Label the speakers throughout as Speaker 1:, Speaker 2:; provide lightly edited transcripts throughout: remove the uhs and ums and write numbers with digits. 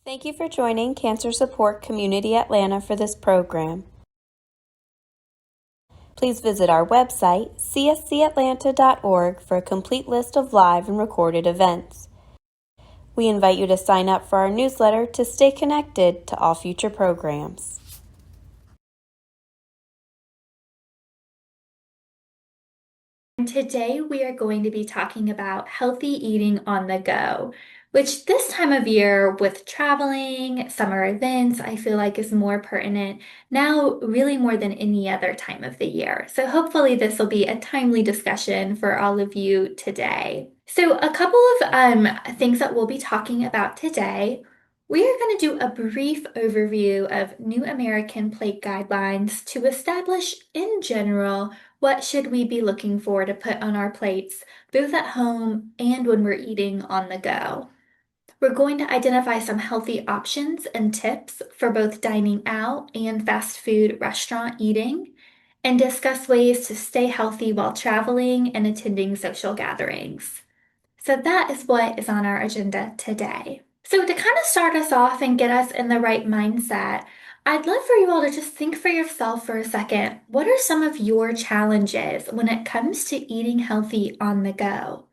Speaker 1: Thank you for joining Cancer Support Community Atlanta for this program. Please visit our website, cscatlanta.org, for a complete list of live and recorded events. We invite you to sign up for our newsletter to stay connected to all future programs.
Speaker 2: Today we are going to be talking about healthy eating on the go, which this time of year with traveling, summer events, I feel like is more pertinent now, really more than any other time of the year. So hopefully this will be a timely discussion for all of you today. So a couple of things that we'll be talking about today. We are going to do a brief overview of New American Plate Guidelines to establish in general what should we be looking for to put on our plates, both at home and when we're eating on the go? We're going to identify some healthy options and tips for both dining out and fast food restaurant eating, and discuss ways to stay healthy while traveling and attending social gatherings. So that is what is on our agenda today. So to kind of start us off and get us in the right mindset, I'd love for you all to just think for yourself for a second. What are some of your challenges when it comes to eating healthy on the go?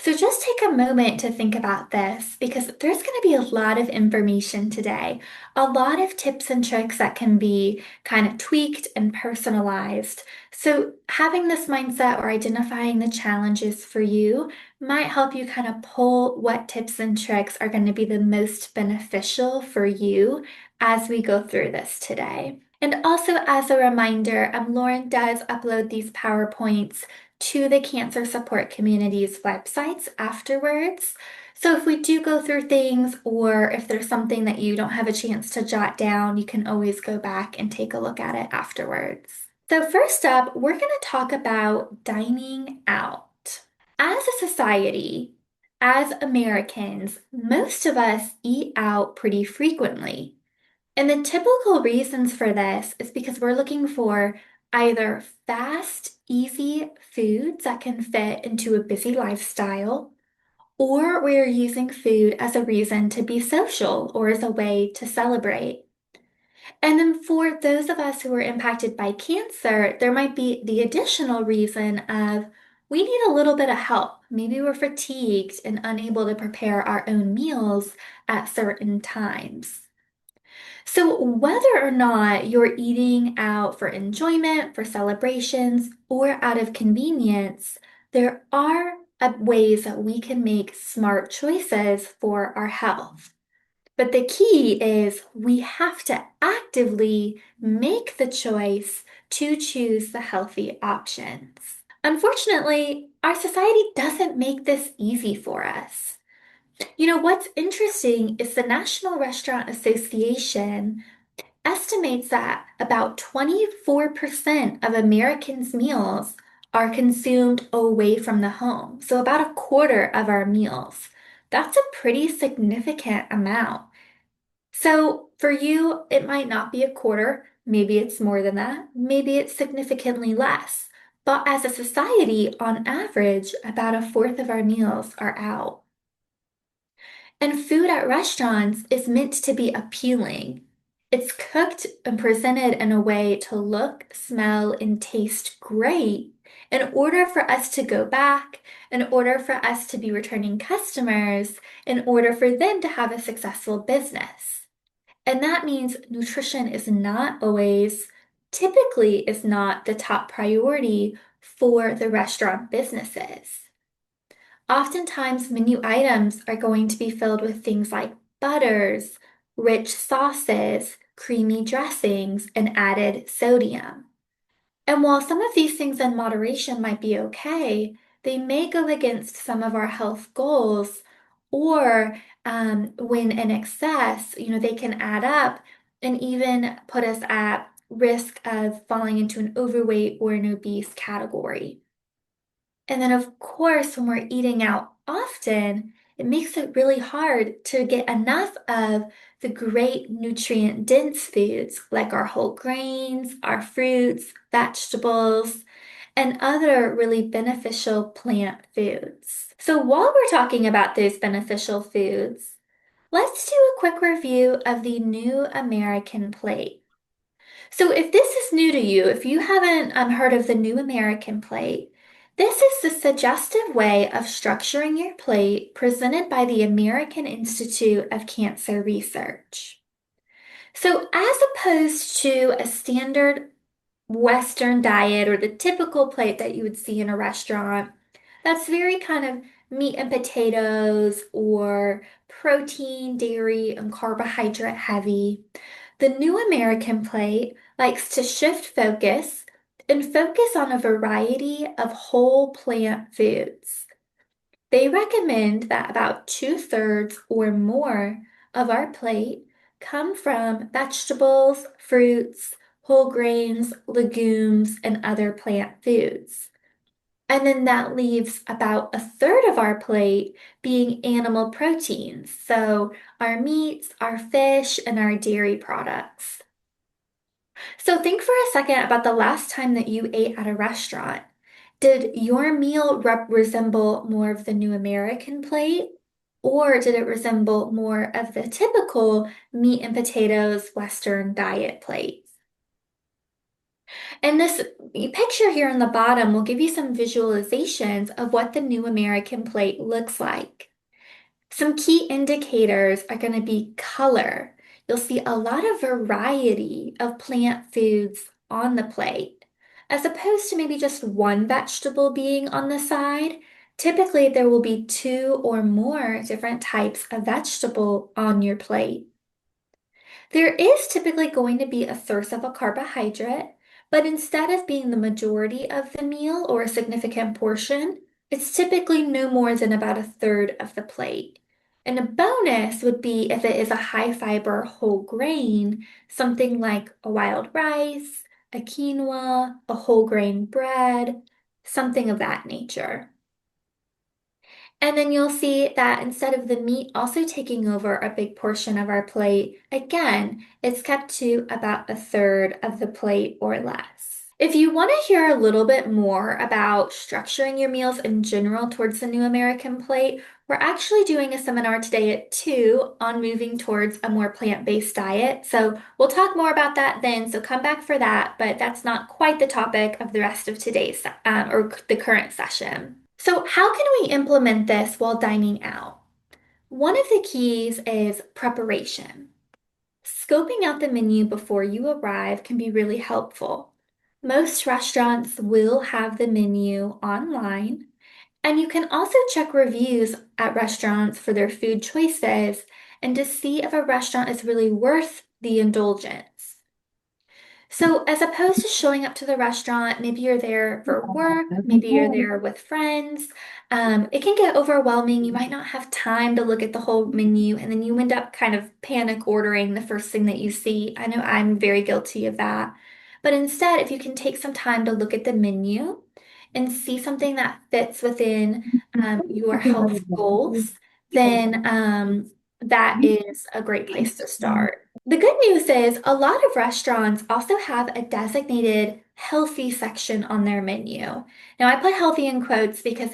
Speaker 2: So just take a moment to think about this because there's going to be a lot of information today, a lot of tips and tricks that can be kind of tweaked and personalized. So having this mindset or identifying the challenges for you might help you kind of pull what tips and tricks are going to be the most beneficial for you as we go through this today. And also, as a reminder, Lauren does upload these PowerPoints to the Cancer Support Community's websites afterwards. So if we do go through things or if there's something that you don't have a chance to jot down, you can always go back and take a look at it afterwards. So first up, we're going to talk about dining out. As a society, as Americans, most of us eat out pretty frequently. And the typical reasons for this is because we're looking for either fast, easy foods that can fit into a busy lifestyle, or we're using food as a reason to be social or as a way to celebrate. And then for those of us who are impacted by cancer, there might be the additional reason of we need a little bit of help. Maybe we're fatigued and unable to prepare our own meals at certain times. So, whether or not you're eating out for enjoyment, for celebrations, or out of convenience, there are ways that we can make smart choices for our health. But the key is we have to actively make the choice to choose the healthy options. Unfortunately, our society doesn't make this easy for us. You know, what's interesting is the National Restaurant Association estimates that about 24% of Americans' meals are consumed away from the home. So, about a quarter of our meals. That's a pretty significant amount. So, for you, it might not be a quarter. Maybe it's more than that. Maybe it's significantly less. But as a society, on average, about a fourth of our meals are out. And food at restaurants is meant to be appealing. It's cooked and presented in a way to look, smell, and taste great in order for us to go back, in order for us to be returning customers, in order for them to have a successful business. And that means nutrition is not always, typically is not the top priority for the restaurant businesses. Oftentimes, menu items are going to be filled with things like butters, rich sauces, creamy dressings, and added sodium. And while some of these things in moderation might be okay, they may go against some of our health goals, or when in excess, they can add up and even put us at risk of falling into an overweight or an obese category. And then, of course, when we're eating out often, it makes it really hard to get enough of the great nutrient dense foods like our whole grains, our fruits, vegetables, and other really beneficial plant foods. So, while we're talking about those beneficial foods, Let's do a quick review of the new American plate. So, if this is new to you, if you haven't heard of the new American plate, this is the suggestive way of structuring your plate presented by the American Institute of Cancer Research. So, as opposed to a standard Western diet or the typical plate that you would see in a restaurant, that's very kind of meat and potatoes or protein, dairy, and carbohydrate heavy. The new American plate likes to shift focus and focus on a variety of whole plant foods. They recommend that about two-thirds or more of our plate come from vegetables, fruits, whole grains, legumes, and other plant foods. And then that leaves about a third of our plate being animal proteins, so our meats, our fish, and our dairy products. So think for a second about the last time that you ate at a restaurant. Did your meal resemble more of the new American plate, or did it resemble more of the typical meat and potatoes Western diet plate? And this picture here in the bottom will give you some visualizations of what the new American plate looks like. Some key indicators are going to be color. You'll see a lot of variety of plant foods on the plate, as opposed to maybe just one vegetable being on the side. Typically, there will be two or more different types of vegetable on your plate. There is typically going to be a source of a carbohydrate, but instead of being the majority of the meal or a significant portion, it's typically no more than about a third of the plate. And a bonus would be if it is a high fiber whole grain, something like a wild rice, a quinoa, a whole grain bread, something of that nature. And then you'll see that instead of the meat also taking over a big portion of our plate, again, it's kept to about a third of the plate or less. If you want to hear a little bit more about structuring your meals in general towards the new American plate, we're actually doing a seminar today at 2 on moving towards a more plant-based diet. So we'll talk more about that then. So come back for that, but that's not quite the topic of the rest of today's or the current session. So, how can we implement this while dining out? One of the keys is preparation. Scoping out the menu before you arrive can be really helpful. Most restaurants will have the menu online, and you can also check reviews at restaurants for their food choices and to see if a restaurant is really worth the indulgence. So, as opposed to showing up to the restaurant, maybe you're there for work, maybe you're there with friends, it can get overwhelming. You might not have time to look at the whole menu, and then you end up kind of panic ordering the first thing that you see. I know I'm very guilty of that. But instead, if you can take some time to look at the menu and see something that fits within your health goals, then that is a great place to start. The good news is a lot of restaurants also have a designated healthy section on their menu. Now, I put healthy in quotes because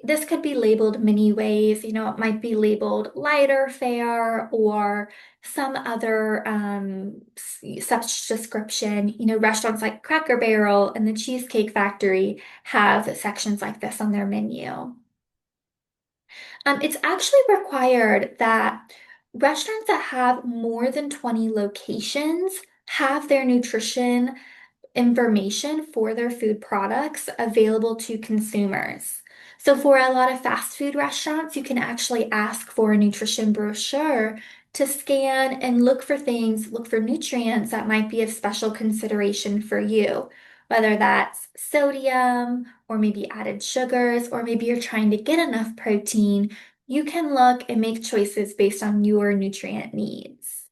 Speaker 2: this could be labeled many ways. You know, it might be labeled lighter fare or some other such description. You know, restaurants like Cracker Barrel and the Cheesecake Factory have sections like this on their menu. It's actually required that restaurants that have more than 20 locations have their nutrition information for their food products available to consumers. So, for a lot of fast food restaurants, you can actually ask for a nutrition brochure to scan and look for things, look for nutrients that might be of special consideration for you, whether that's sodium or maybe added sugars, or maybe you're trying to get enough protein. You can look and make choices based on your nutrient needs.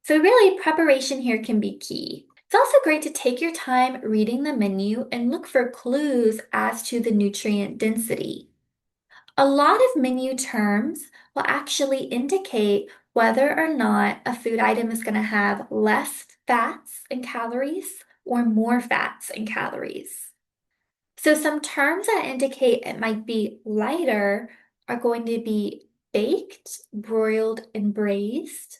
Speaker 2: So, really, preparation here can be key. It's also great to take your time reading the menu and look for clues as to the nutrient density. A lot of menu terms will actually indicate whether or not a food item is going to have less fats and calories or more fats and calories. So, some terms that indicate it might be lighter are going to be baked, broiled, and braised,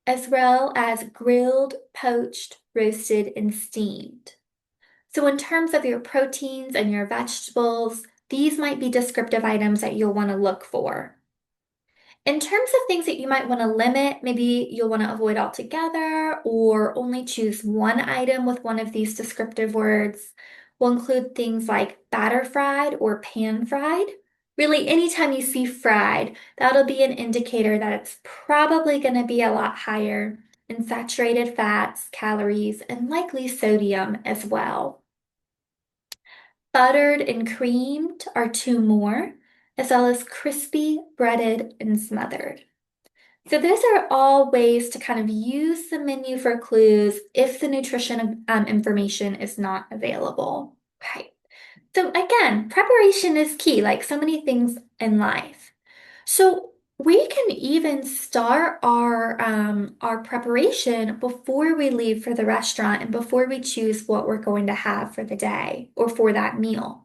Speaker 2: as well as grilled, poached, roasted, and steamed. So, in terms of your proteins and your vegetables, these might be descriptive items that you'll want to look for. In terms of things that you might want to limit, maybe you'll want to avoid altogether or only choose one item with one of these descriptive words. We'll include things like batter fried or pan fried. Really, anytime you see fried, that'll be an indicator that it's probably going to be a lot higher in saturated fats, calories, and likely sodium as well. Buttered and creamed are two more, as well as crispy, breaded, and smothered. So those are all ways to kind of use the menu for clues if the nutrition information is not available. Okay. So again, preparation is key, like so many things in life. So we can even start our preparation before we leave for the restaurant and before we choose what we're going to have for the day or for that meal.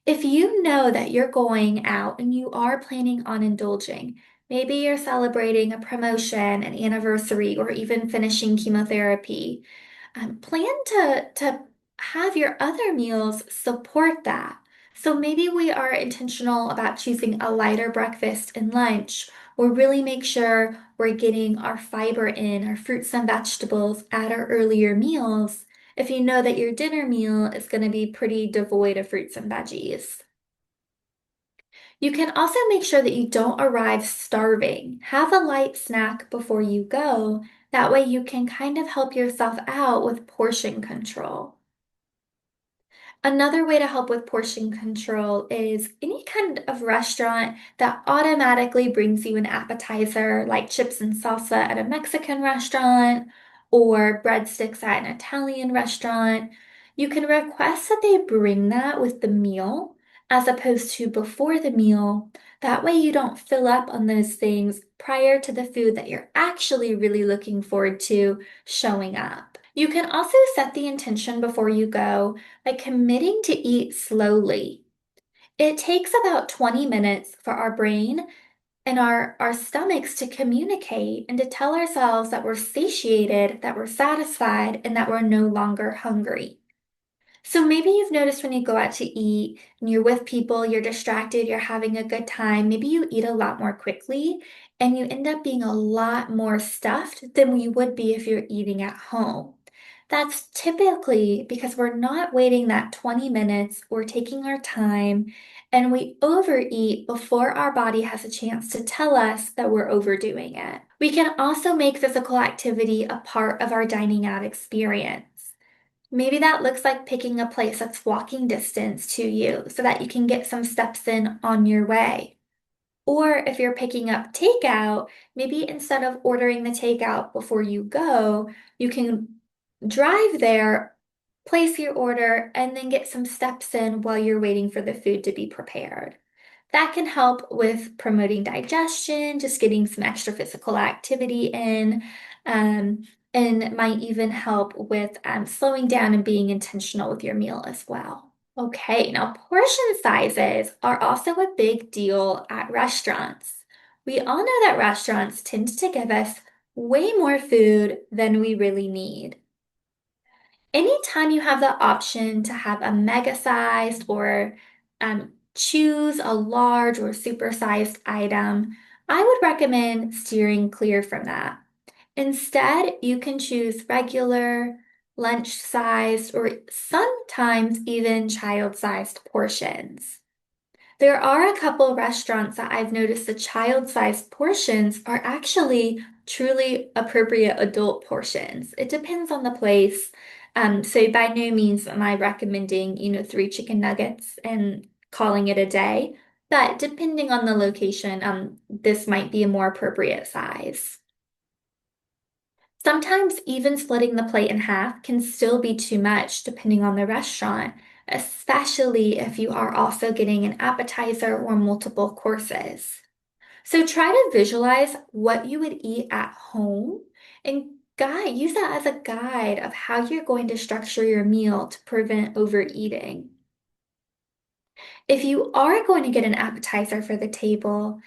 Speaker 2: If you know that you're going out and you are planning on indulging, maybe you're celebrating a promotion, an anniversary, or even finishing chemotherapy, plan to have your other meals support that. So maybe we are intentional about choosing a lighter breakfast and lunch, or really make sure we're getting our fiber in, our fruits and vegetables at our earlier meals if you know that your dinner meal is going to be pretty devoid of fruits and veggies. You can also make sure that you don't arrive starving. Have a light snack before you go. That way you can kind of help yourself out with portion control. Another way to help with portion control is any kind of restaurant that automatically brings you an appetizer, like chips and salsa at a Mexican restaurant or breadsticks at an Italian restaurant. You can request that they bring that with the meal as opposed to before the meal. That way, you don't fill up on those things prior to the food that you're actually really looking forward to showing up. You can also set the intention before you go by committing to eat slowly. It takes about 20 minutes for our brain and our stomachs to communicate and to tell ourselves that we're satiated, that we're satisfied, and that we're no longer hungry. So maybe you've noticed when you go out to eat and you're with people, you're distracted, you're having a good time, maybe you eat a lot more quickly and you end up being a lot more stuffed than you would be if you're eating at home. That's typically because we're not waiting that 20 minutes, we're taking our time, and we overeat before our body has a chance to tell us that we're overdoing it. We can also make physical activity a part of our dining out experience. Maybe that looks like picking a place that's walking distance to you so that you can get some steps in on your way. Or if you're picking up takeout, maybe instead of ordering the takeout before you go, you can drive there, place your order, and then get some steps in while you're waiting for the food to be prepared. That can help with promoting digestion, just getting some extra physical activity in, um, and might even help with slowing down and being intentional with your meal as well. Okay, now portion sizes are also a big deal at restaurants. We all know that restaurants tend to give us way more food than we really need. Anytime you have the option to have a mega sized or choose a large or super-sized item, I would recommend steering clear from that. Instead, you can choose regular, lunch-sized, or sometimes even child-sized portions. There are a couple restaurants that I've noticed the child-sized portions are actually truly appropriate adult portions. It depends on the place. So by no means am I recommending, three chicken nuggets and calling it a day. But depending on the location, this might be a more appropriate size. Sometimes even splitting the plate in half can still be too much depending on the restaurant, especially if you are also getting an appetizer or multiple courses. So try to visualize what you would eat at home and use that as a guide of how you're going to structure your meal to prevent overeating. If you are going to get an appetizer for the table,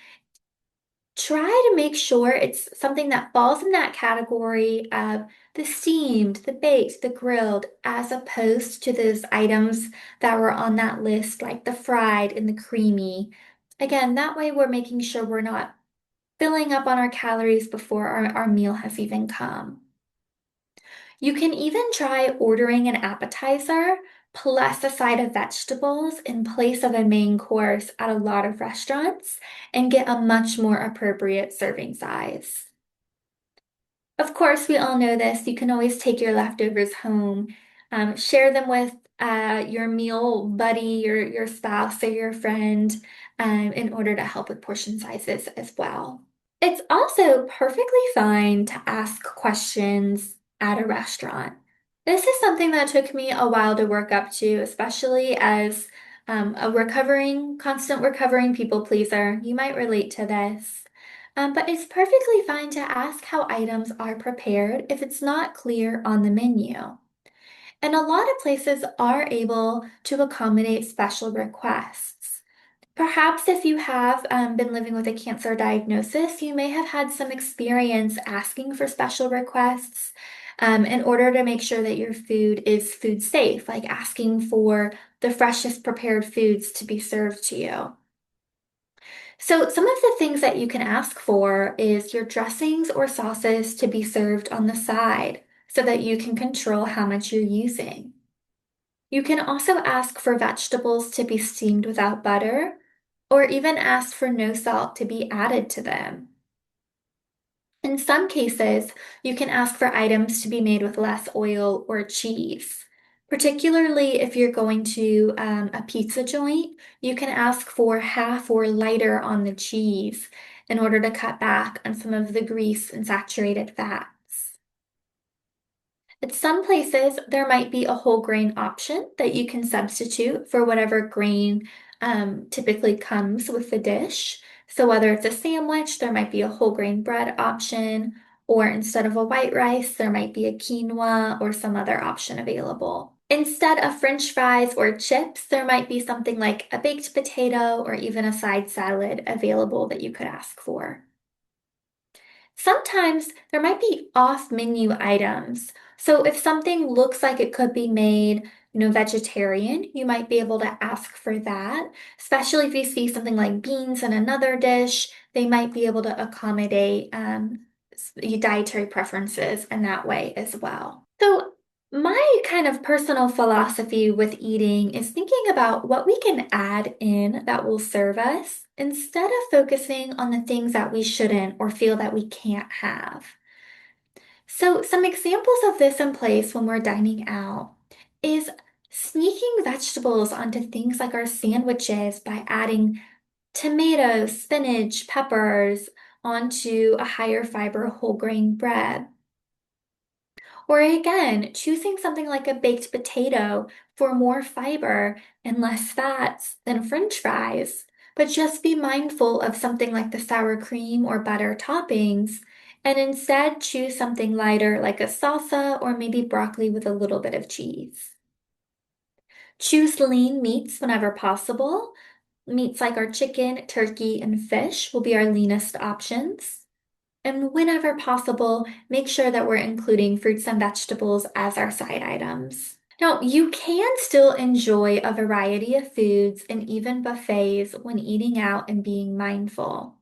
Speaker 2: Try to make sure it's something that falls in that category of the steamed, the baked, the grilled, as opposed to those items that were on that list, like the fried and the creamy. Again, that way we're making sure we're not filling up on our calories before our meal has even come. You can even try ordering an appetizer plus a side of vegetables in place of a main course at a lot of restaurants and get a much more appropriate serving size. Of course, we all know this. You can always take your leftovers home, share them with your meal buddy, your spouse, or your friend in order to help with portion sizes as well. It's also perfectly fine to ask questions at a restaurant. This is something that took me a while to work up to, especially as constant recovering people pleaser. You might relate to this. But it's perfectly fine to ask how items are prepared if it's not clear on the menu. And a lot of places are able to accommodate special requests. Perhaps if you have been living with a cancer diagnosis, you may have had some experience asking for special requests in order to make sure that your food is food safe, like asking for the freshest prepared foods to be served to you. So, some of the things that you can ask for is your dressings or sauces to be served on the side so that you can control how much you're using. You can also ask for vegetables to be steamed without butter, or even ask for no salt to be added to them. In some cases, you can ask for items to be made with less oil or cheese. Particularly if you're going to a pizza joint, you can ask for half or lighter on the cheese in order to cut back on some of the grease and saturated fats. At some places, there might be a whole grain option that you can substitute for whatever grain typically comes with the dish. So, whether it's a sandwich, there might be a whole grain bread option, or instead of a white rice, there might be a quinoa or some other option available. Instead of French fries or chips, there might be something like a baked potato or even a side salad available that you could ask for. Sometimes there might be off menu items. So if something looks like it could be made, vegetarian, you might be able to ask for that. Especially if you see something like beans in another dish, they might be able to accommodate your dietary preferences in that way as well. So my kind of personal philosophy with eating is thinking about what we can add in that will serve us instead of focusing on the things that we shouldn't or feel that we can't have. So, some examples of this in place when we're dining out is sneaking vegetables onto things like our sandwiches by adding tomatoes, spinach, peppers onto a higher fiber whole grain bread. Or again, choosing something like a baked potato for more fiber and less fats than French fries. But just be mindful of something like the sour cream or butter toppings, and instead choose something lighter like a salsa or maybe broccoli with a little bit of cheese. Choose lean meats whenever possible. Meats like our chicken, turkey, and fish will be our leanest options. And whenever possible, make sure that we're including fruits and vegetables as our side items. Now, you can still enjoy a variety of foods and even buffets when eating out and being mindful.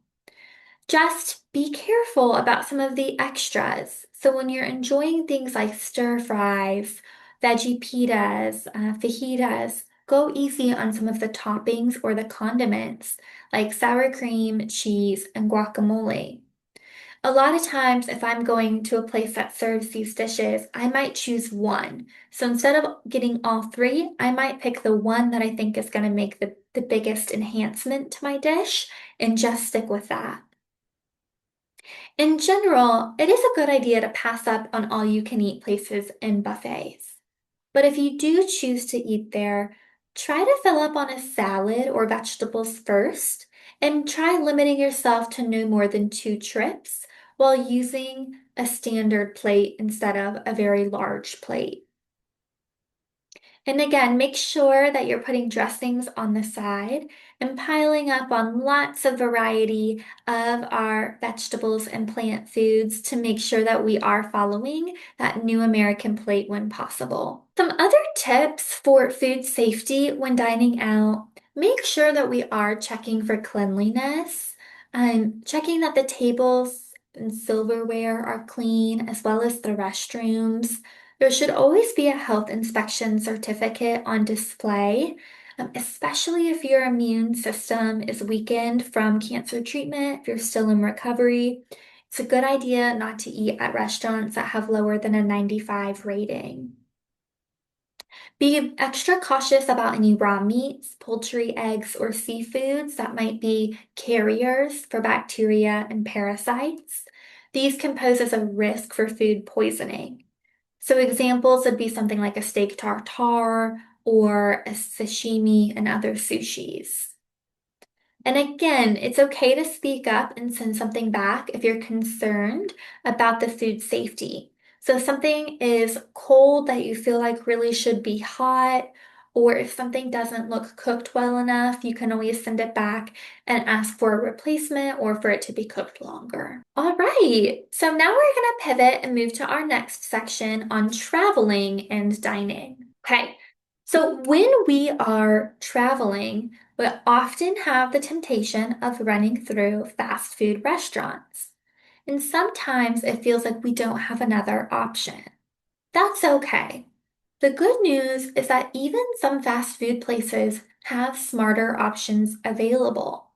Speaker 2: Just be careful about some of the extras. So, when you're enjoying things like stir fries, veggie pitas, fajitas, go easy on some of the toppings or the condiments like sour cream, cheese, and guacamole. A lot of times, if I'm going to a place that serves these dishes, I might choose one. So instead of getting all three, I might pick the one that I think is going to make the biggest enhancement to my dish and just stick with that. In general, it is a good idea to pass up on all you can eat places and buffets. But if you do choose to eat there, try to fill up on a salad or vegetables first, and try limiting yourself to no more than 2 trips while using a standard plate instead of a very large plate. And again, make sure that you're putting dressings on the side and piling up on lots of variety of our vegetables and plant foods to make sure that we are following that new American plate when possible. Some other tips for food safety when dining out: make sure that we are checking for cleanliness, checking that the tables and silverware are clean, as well as the restrooms. There should always be a health inspection certificate on display, especially if your immune system is weakened from cancer treatment, if you're still in recovery. It's a good idea not to eat at restaurants that have lower than a 95 rating. Be extra cautious about any raw meats, poultry, eggs, or seafoods that might be carriers for bacteria and parasites. These can pose as a risk for food poisoning. So examples would be something like a steak tartare or a sashimi and other sushis. And again, it's okay to speak up and send something back if you're concerned about the food safety. So if something is cold that you feel like really should be hot, or if something doesn't look cooked well enough, you can always send it back and ask for a replacement or for it to be cooked longer. All right, so now we're gonna pivot and move to our next section on traveling and dining. Okay, so when we are traveling, we often have the temptation of running through fast food restaurants. And sometimes it feels like we don't have another option. That's okay. The good news is that even some fast food places have smarter options available.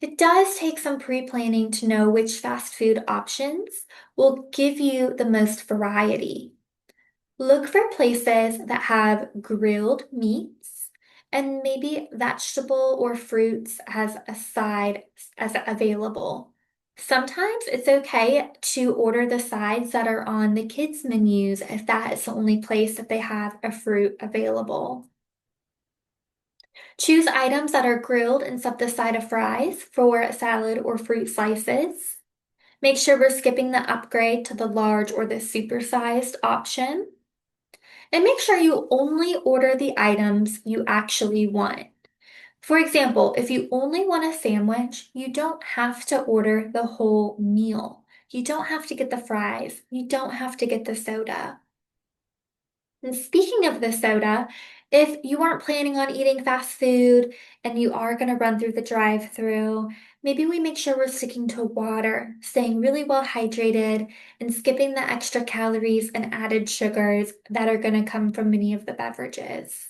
Speaker 2: It does take some pre-planning to know which fast food options will give you the most variety. Look for places that have grilled meats and maybe vegetable or fruits as a side as available. Sometimes it's okay to order the sides that are on the kids' menus if that is the only place that they have a fruit available. Choose items that are grilled instead of the side of fries for salad or fruit slices. Make sure we're skipping the upgrade to the large or the supersized option. And make sure you only order the items you actually want. For example, if you only want a sandwich, you don't have to order the whole meal. You don't have to get the fries. You don't have to get the soda. And speaking of the soda, if you aren't planning on eating fast food and you are going to run through the drive-through, maybe we make sure we're sticking to water, staying really well hydrated, and skipping the extra calories and added sugars that are going to come from many of the beverages.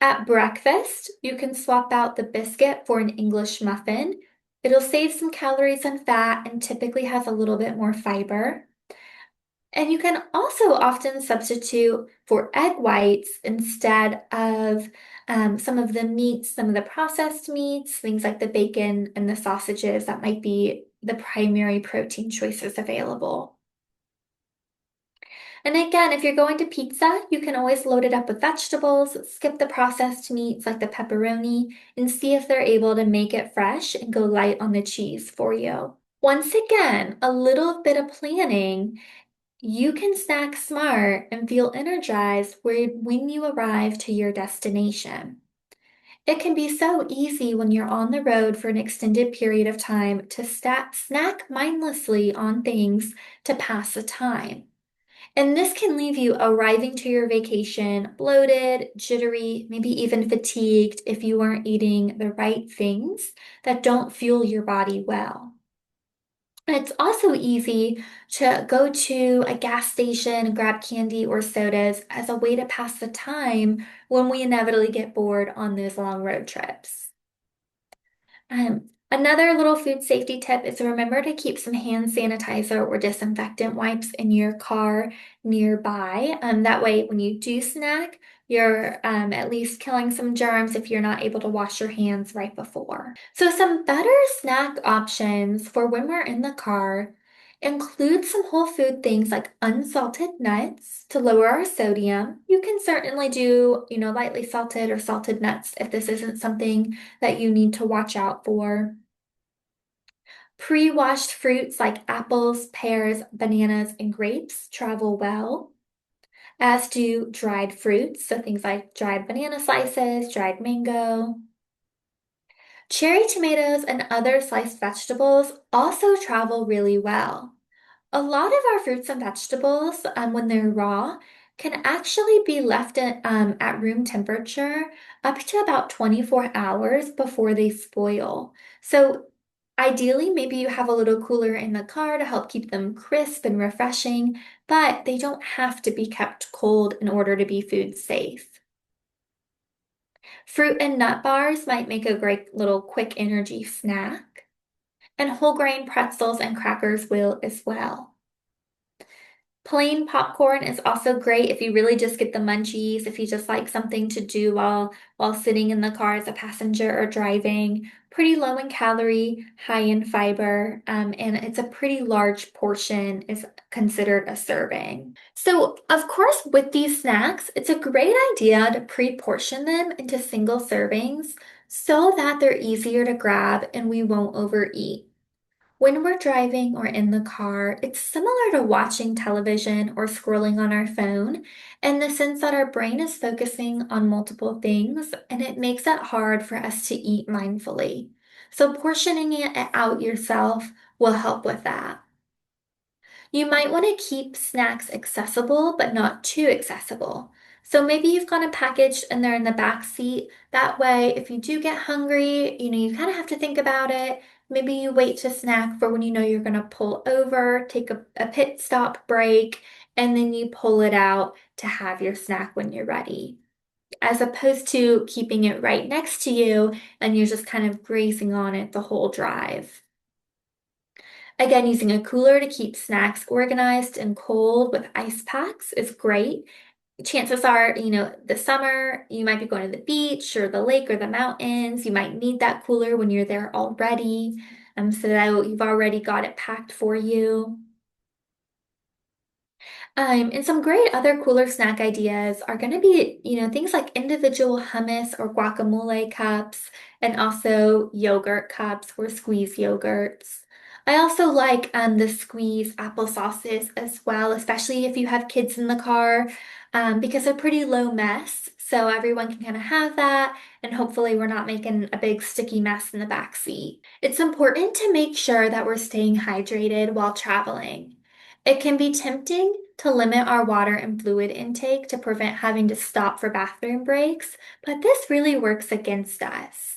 Speaker 2: At breakfast, you can swap out the biscuit for an English muffin. It'll save some calories and fat and typically has a little bit more fiber. And you can also often substitute for egg whites instead of some of the meats, some of the processed meats, things like the bacon and the sausages that might be the primary protein choices available. And again, if you're going to pizza, you can always load it up with vegetables, skip the processed meats like the pepperoni, and see if they're able to make it fresh and go light on the cheese for you. Once again, a little bit of planning, you can snack smart and feel energized when you arrive to your destination. It can be so easy when you're on the road for an extended period of time to snack mindlessly on things to pass the time. And this can leave you arriving to your vacation bloated, jittery, maybe even fatigued if you aren't eating the right things that don't fuel your body well. And it's also easy to go to a gas station and grab candy or sodas as a way to pass the time when we inevitably get bored on those long road trips. Another little food safety tip is to remember to keep some hand sanitizer or disinfectant wipes in your car nearby. That way, when you do snack, you're at least killing some germs if you're not able to wash your hands right before. So, some better snack options for when we're in the car include some whole food things like unsalted nuts to lower our sodium. You can certainly do, lightly salted or salted nuts if this isn't something that you need to watch out for. Pre-washed fruits like apples, pears, bananas, and grapes travel well. as do dried fruits, so things like dried banana slices, dried mango. Cherry tomatoes and other sliced vegetables also travel really well. A lot of our fruits and vegetables, when they're raw, can actually be left at room temperature up to about 24 hours before they spoil. So, ideally, maybe you have a little cooler in the car to help keep them crisp and refreshing, but they don't have to be kept cold in order to be food safe. Fruit and nut bars might make a great little quick energy snack, and whole grain pretzels and crackers will as well. Plain popcorn is also great if you really just get the munchies, if you just like something to do while sitting in the car as a passenger or driving. Pretty low in calorie, high in fiber, and it's a pretty large portion is considered a serving. So, of course, with these snacks, it's a great idea to pre-portion them into single servings so that they're easier to grab and we won't overeat. When we're driving or in the car, it's similar to watching television or scrolling on our phone in the sense that our brain is focusing on multiple things and it makes it hard for us to eat mindfully. So, portioning it out yourself will help with that. You might want to keep snacks accessible, but not too accessible. So maybe you've got a package and they're in the back seat. That way, if you do get hungry, you kind of have to think about it. Maybe you wait to snack for when you know you're going to pull over, take a pit stop break, and then you pull it out to have your snack when you're ready, as opposed to keeping it right next to you and you're just kind of grazing on it the whole drive. Again, using a cooler to keep snacks organized and cold with ice packs is great. Chances are, the summer, you might be going to the beach or the lake or the mountains. You might need that cooler when you're there already, so that you've already got it packed for you. And some great other cooler snack ideas are going to be, things like individual hummus or guacamole cups, and also yogurt cups or squeeze yogurts. I also like the squeeze apple sauces as well, especially if you have kids in the car, because they're pretty low mess. So everyone can kind of have that, and hopefully we're not making a big sticky mess in the back seat. It's important to make sure that we're staying hydrated while traveling. It can be tempting to limit our water and fluid intake to prevent having to stop for bathroom breaks, but this really works against us.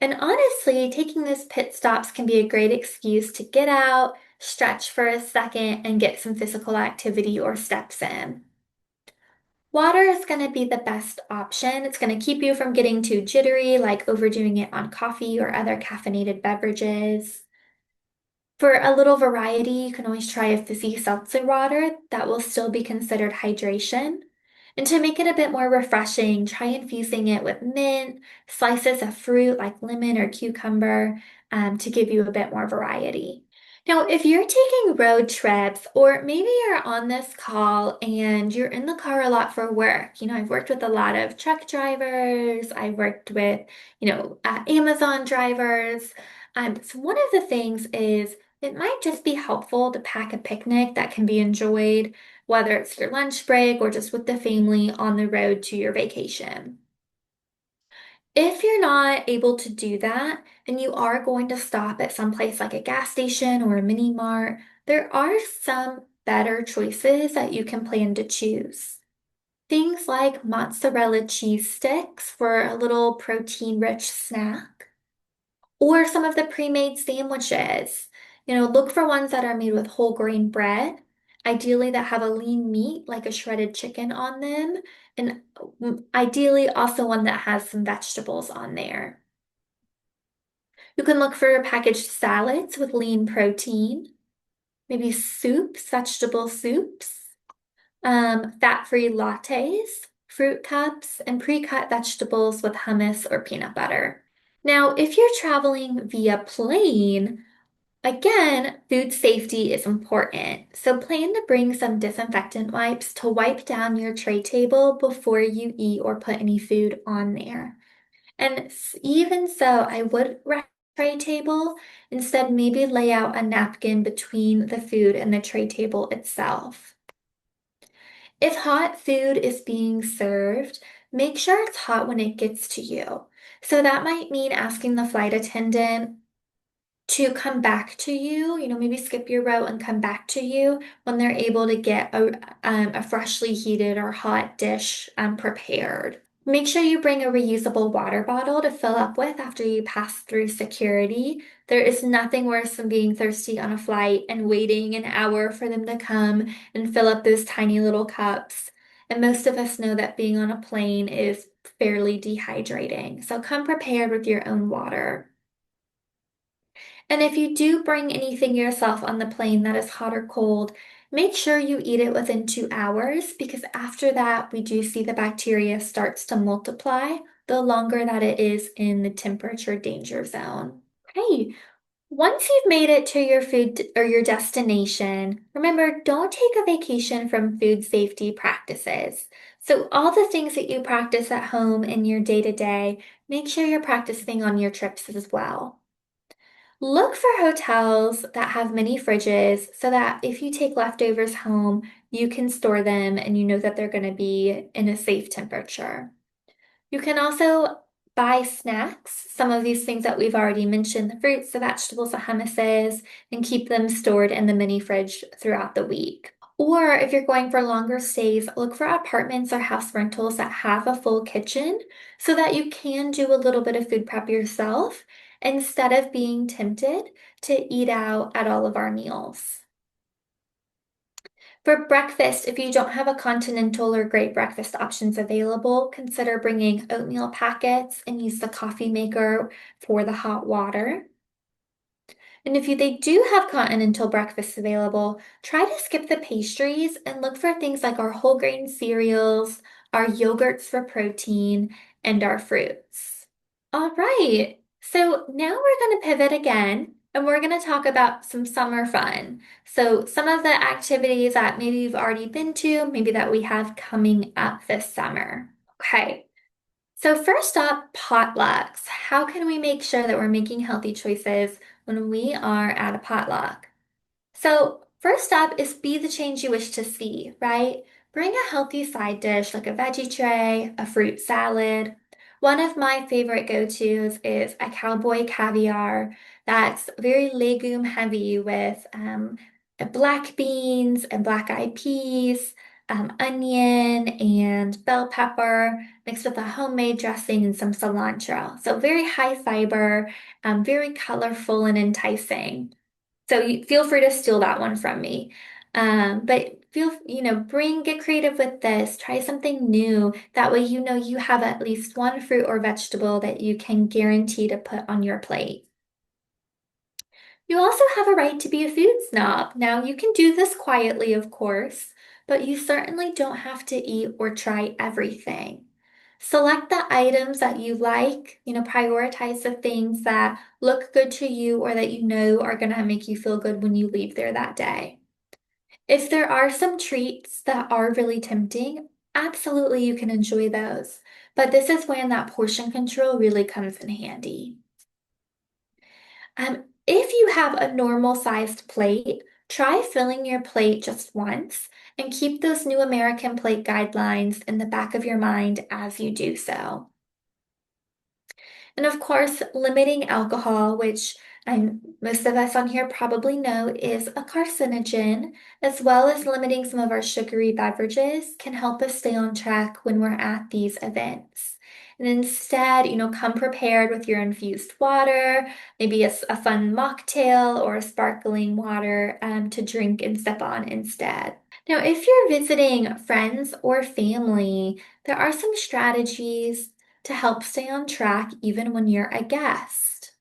Speaker 2: And honestly, taking those pit stops can be a great excuse to get out, stretch for a second, and get some physical activity or steps in. Water is going to be the best option. It's going to keep you from getting too jittery, like overdoing it on coffee or other caffeinated beverages. For a little variety, you can always try a fizzy seltzer water that will still be considered hydration. And to make it a bit more refreshing, try infusing it with mint, slices of fruit like lemon or cucumber, to give you a bit more variety. Now, if you're taking road trips, or maybe you're on this call and you're in the car a lot for work, I've worked with a lot of truck drivers, I've worked with, Amazon drivers. So one of the things is it might just be helpful to pack a picnic that can be enjoyed, whether it's your lunch break or just with the family on the road to your vacation. If you're not able to do that, and you are going to stop at some place like a gas station or a mini mart, there are some better choices that you can plan to choose. Things like mozzarella cheese sticks for a little protein-rich snack, or some of the pre-made sandwiches. Look for ones that are made with whole grain bread, ideally that have a lean meat like a shredded chicken on them, and ideally also one that has some vegetables on there. You can look for packaged salads with lean protein, maybe soups, vegetable soups, fat-free lattes, fruit cups, and pre-cut vegetables with hummus or peanut butter. Now, if you're traveling via plane, again, food safety is important. So plan to bring some disinfectant wipes to wipe down your tray table before you eat or put any food on there. And even so, I would recommend tray table. Instead, maybe lay out a napkin between the food and the tray table itself. If hot food is being served, make sure it's hot when it gets to you. So that might mean asking the flight attendant to come back to you, maybe skip your row and come back to you when they're able to get a freshly heated or hot dish prepared. Make sure you bring a reusable water bottle to fill up with after you pass through security. There is nothing worse than being thirsty on a flight and waiting an hour for them to come and fill up those tiny little cups. And most of us know that being on a plane is fairly dehydrating. So come prepared with your own water. And if you do bring anything yourself on the plane that is hot or cold, make sure you eat it within 2 hours because after that, we do see the bacteria starts to multiply the longer that it is in the temperature danger zone. Okay, once you've made it to your food or your destination, remember, don't take a vacation from food safety practices. So all the things that you practice at home in your day-to-day, make sure you're practicing on your trips as well. Look for hotels that have mini fridges so that if you take leftovers home, you can store them and you know that they're going to be in a safe temperature. You can also buy snacks, some of these things that we've already mentioned, the fruits, the vegetables, the hummuses, and keep them stored in the mini fridge throughout the week. Or if you're going for longer stays, look for apartments or house rentals that have a full kitchen so that you can do a little bit of food prep yourself instead of being tempted to eat out at all of our meals. For breakfast, if you don't have a continental or great breakfast options available, consider bringing oatmeal packets and use the coffee maker for the hot water. And if they do have continental breakfasts available, try to skip the pastries and look for things like our whole grain cereals, our yogurts for protein, and our fruits. All right, so now we're going to pivot again and we're going to talk about some summer fun. So, some of the activities that maybe you've already been to, maybe that we have coming up this summer. Okay, so first up, potlucks. How can we make sure that we're making healthy choices when we are at a potluck? So, first up is be the change you wish to see, right? Bring a healthy side dish like a veggie tray, a fruit salad. One of my favorite go-tos is a cowboy caviar that's very legume heavy with black beans and black eyed peas, onion and bell pepper mixed with a homemade dressing and some cilantro. So very high fiber, very colorful and enticing. So you feel free to steal that one from me. But get creative with this. Try something new. That way, you have at least one fruit or vegetable that you can guarantee to put on your plate. You also have a right to be a food snob. Now, you can do this quietly, of course, but you certainly don't have to eat or try everything. Select the items that you like, prioritize the things that look good to you or that you know are going to make you feel good when you leave there that day. If there are some treats that are really tempting, absolutely you can enjoy those. But this is when that portion control really comes in handy. If you have a normal sized plate, try filling your plate just once and keep those new American plate guidelines in the back of your mind as you do so. And of course, limiting alcohol, which most of us on here probably know is a carcinogen, as well as limiting some of our sugary beverages, can help us stay on track when we're at these events. And instead, come prepared with your infused water, maybe a fun mocktail or a sparkling water to drink and sip on instead. Now, if you're visiting friends or family, there are some strategies to help stay on track even when you're a guest.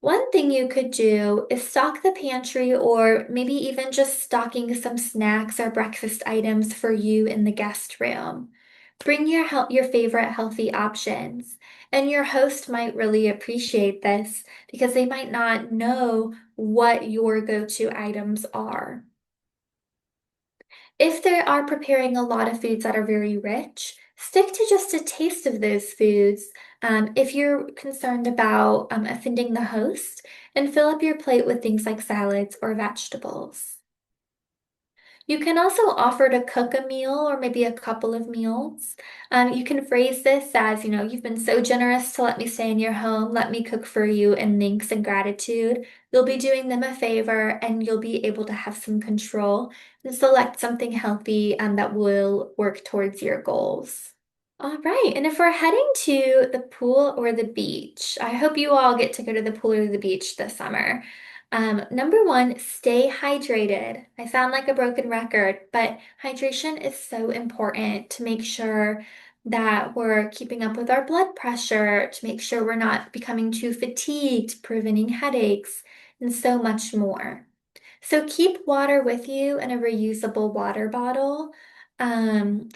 Speaker 2: One thing you could do is stock the pantry or maybe even just stocking some snacks or breakfast items for you in the guest room. Bring your favorite healthy options. And your host might really appreciate this because they might not know what your go-to items are. If they are preparing a lot of foods that are very rich, stick to just a taste of those foods. If you're concerned about offending the host, and fill up your plate with things like salads or vegetables. You can also offer to cook a meal or maybe a couple of meals. You can phrase this as, you've been so generous to let me stay in your home. Let me cook for you in thanks and gratitude. You'll be doing them a favor and you'll be able to have some control and select something healthy that will work towards your goals. All right, and if we're heading to the pool or the beach, I hope you all get to go to the pool or the beach this summer. Number one, stay hydrated. I sound like a broken record, but hydration is so important to make sure that we're keeping up with our blood pressure, to make sure we're not becoming too fatigued, preventing headaches, and so much more. So keep water with you in a reusable water bottle, and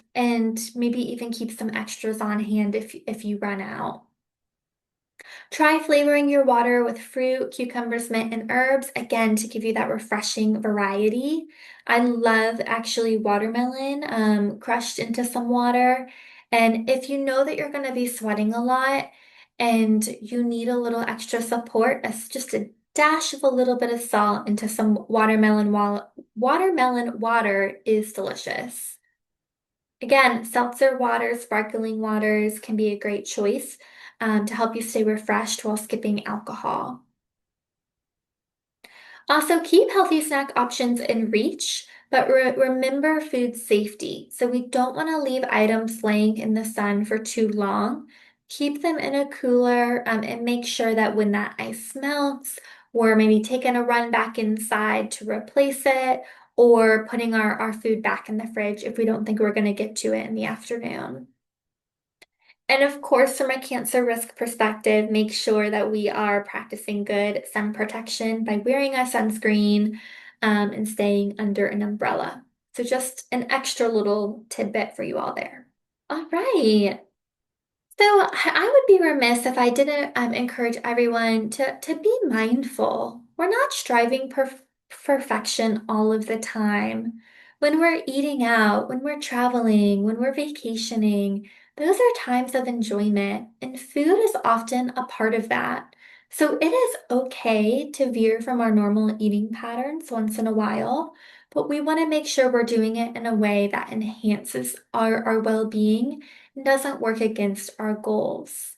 Speaker 2: maybe even keep some extras on hand if you run out. Try flavoring your water with fruit, cucumbers, mint, and herbs, again, to give you that refreshing variety. I love actually watermelon crushed into some water. And if you know that you're going to be sweating a lot and you need a little extra support, it's just a dash of a little bit of salt into some watermelon water is delicious. Again, seltzer water, sparkling waters can be a great choice to help you stay refreshed while skipping alcohol. Also, keep healthy snack options in reach, but remember food safety. So we don't want to leave items laying in the sun for too long. Keep them in a cooler and make sure that when that ice melts, or maybe taking a run back inside to replace it, or putting our food back in the fridge if we don't think we're going to get to it in the afternoon. And of course, from a cancer risk perspective, make sure that we are practicing good sun protection by wearing a sunscreen and staying under an umbrella. So just an extra little tidbit for you all there. All right. So I would be remiss if I didn't encourage everyone to be mindful. We're not striving perfection all of the time. When we're eating out, when we're traveling, when we're vacationing, those are times of enjoyment, and food is often a part of that. So it is okay to veer from our normal eating patterns once in a while, but we want to make sure we're doing it in a way that enhances our well-being and doesn't work against our goals.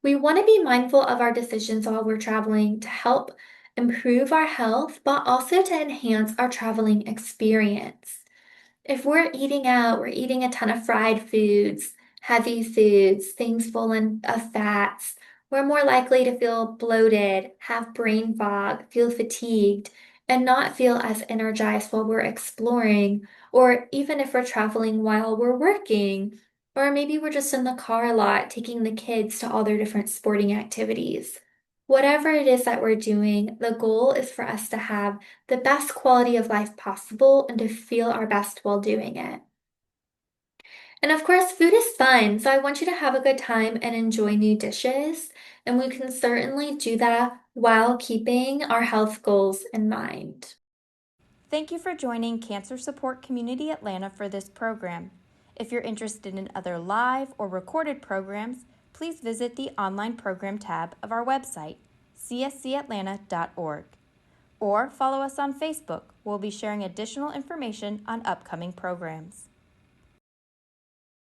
Speaker 2: We want to be mindful of our decisions while we're traveling to help improve our health, but also to enhance our traveling experience. If we're eating out, we're eating a ton of fried foods, heavy foods, things full of fats, we're more likely to feel bloated, have brain fog, feel fatigued, and not feel as energized while we're exploring, or even if we're traveling while we're working, or maybe we're just in the car a lot, taking the kids to all their different sporting activities. Whatever it is that we're doing, the goal is for us to have the best quality of life possible and to feel our best while doing it. And of course, food is fun, so I want you to have a good time and enjoy new dishes. And we can certainly do that while keeping our health goals in mind.
Speaker 1: Thank you for joining Cancer Support Community Atlanta for this program. If you're interested in other live or recorded programs, please visit the online program tab of our website, cscatlanta.org, or follow us on Facebook. We'll be sharing additional information on upcoming programs.